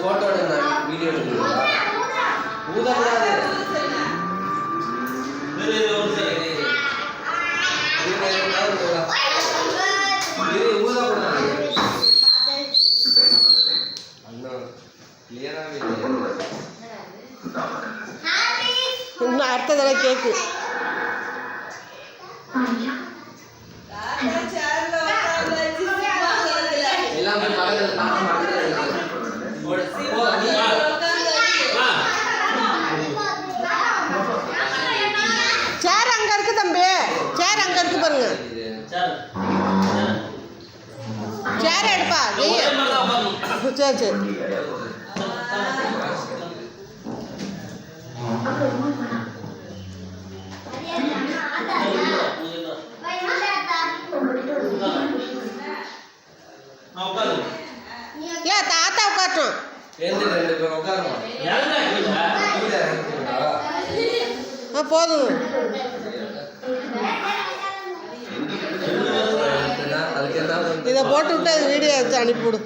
Photo video எடுக்கிறீங்களா? ஊதக்கூடாது. ஊதக்கூடாது. இன்னும் அடுத்த தடவை கேக்கு சேர் அங்க இருக்கு தம்பி, சேர் அங்க இருக்கு பாருங்க. சேர் எடுப்பா. சரி சரி. இல்ல தாத்தா உட்காரட்டும். போதும். இதை போட்டு விட்டு அது வீடியோ எடுத்து அனுப்பிவிடு.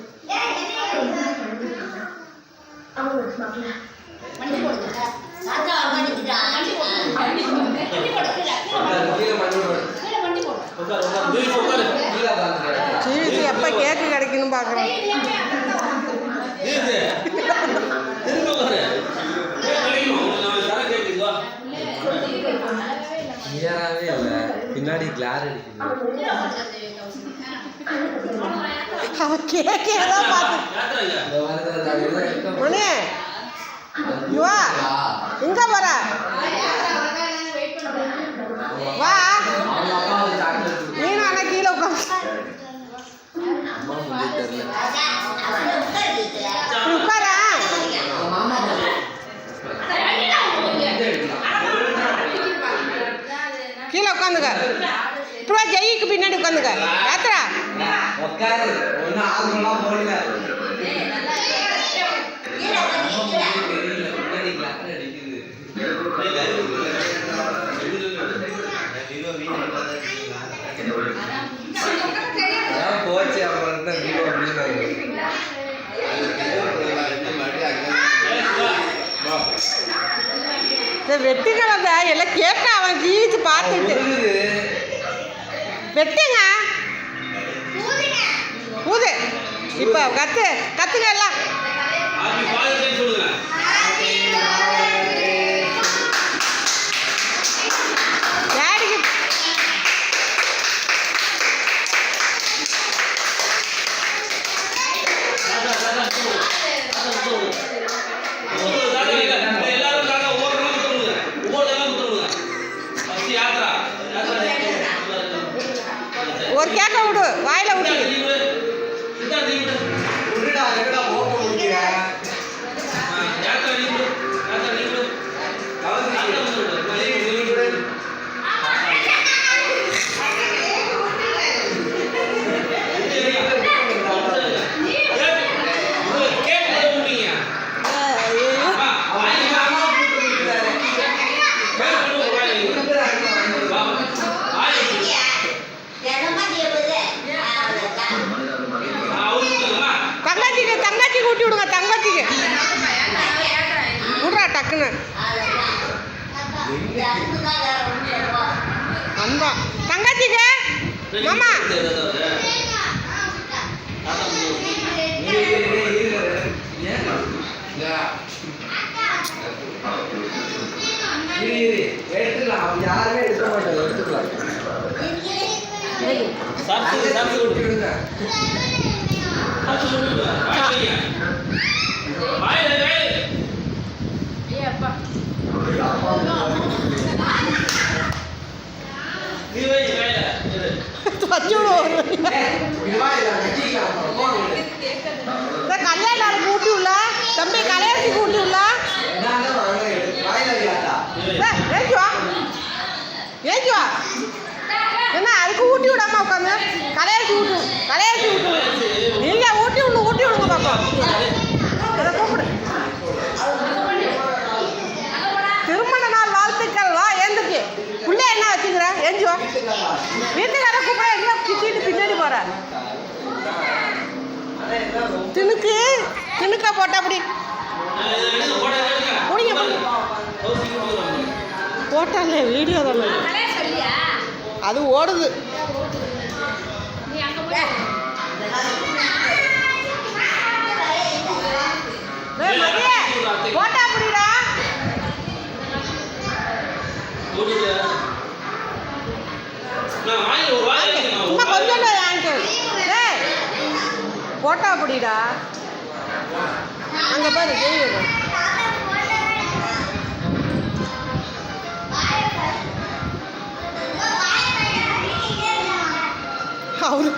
சீவிக்கு எப்ப கேக்கு கிடைக்கணும் பாக்குறேன். பின்னாடி கிளார் அடிக்குது. எங்க போற? வா நீனும் ஆனா கீழே உட்காந்து உட்காரா. கீழே உட்காந்துக்க. இப்போ ஜெயிக்கு பின்னாடி உட்காந்துக்க. யாத்திரா போச்சு. அப்புறம் வெட்டிங்கள எல்லாம் கேட்க அவன் ஜீவிச்சு பார்த்துட்டு வெட்டுங்க. ஊது இப்போ கத்துங்க எல்லாம். ஒரு கேக்க விடு, வாயில விட்டு. தங்கச்சி கூட்டி விடுங்க. தங்கச்சிக்கு விட்றா டக்குன்னு. அன்பா தங்கச்சிக்கு மாமா எடுத்துக்கலாம். யாருமே எடுக்க மாட்டாங்க. எடுத்துக்கலாம். கல்யாணம் கூட்டி உள்ள தம்பி கல்யாணத்துக்கு கூட்டி உள்ள ஏஞ்சுவா என்ன அதுக்கு ஊட்டி விடாம உட்காந்து கல்யாணத்துக்கு ஊட்டு நீங்க ஊட்டி விடுங்க பாப்போம். அதை கூப்பிடு. திருமண நாள் வாழ்த்துக்கள். வா ஏந்துக்கு புள்ள என்ன வச்சுக்கிற? ஏஞ்சுவா வீட்டுக்கார கூப்பிட என்ன கிட்டிட்டு பின்னாடி போற தினுக்கு கிணுக்கா போட்டா அப்படி முடிங்க போட்டாங்க வீடியோ தான் அது ஓடுது. போட்டா அப்படிடா சும்மா கொஞ்சம் போட்டா அப்படிடா அங்கே பாரு அவரு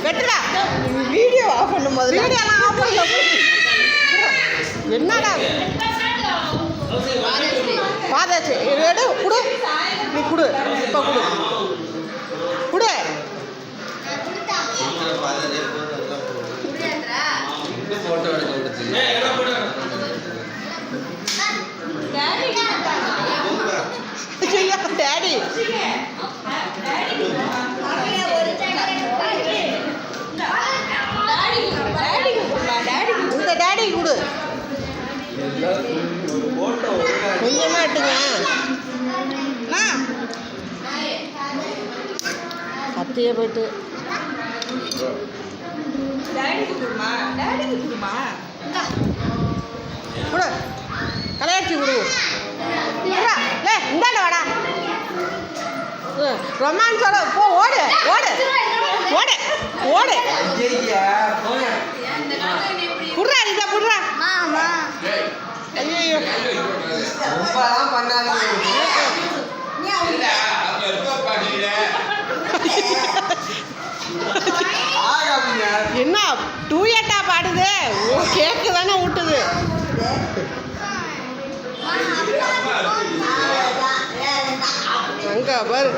வெட்டுடா வீடியோ ஆஃப் பண்ணும்போது வீடியோலாம் ஆஃப் பண்ண என்னடா பாதாச்சு எடு கொடு நீ கொடு இப்போ கொடு கொடு போட்டோ எடுக்க டேடி உங்க டேடி கொடு கொஞ்சமா எடுத்துங்க கத்தியே போயிட்டு கொடு கலையாட்சி கொடு இந்தாண்ட வாடா ரொமான்ஸோட போ ஓடு ஓடு ஓடு ஓடு புடுறா இதை புடுறா ஐயோ ரொம்பலாம் பண்ணாங்க என்ன டூயட்டா பாடுது கேக்கு தானே ஊட்டுது அங்க பாரு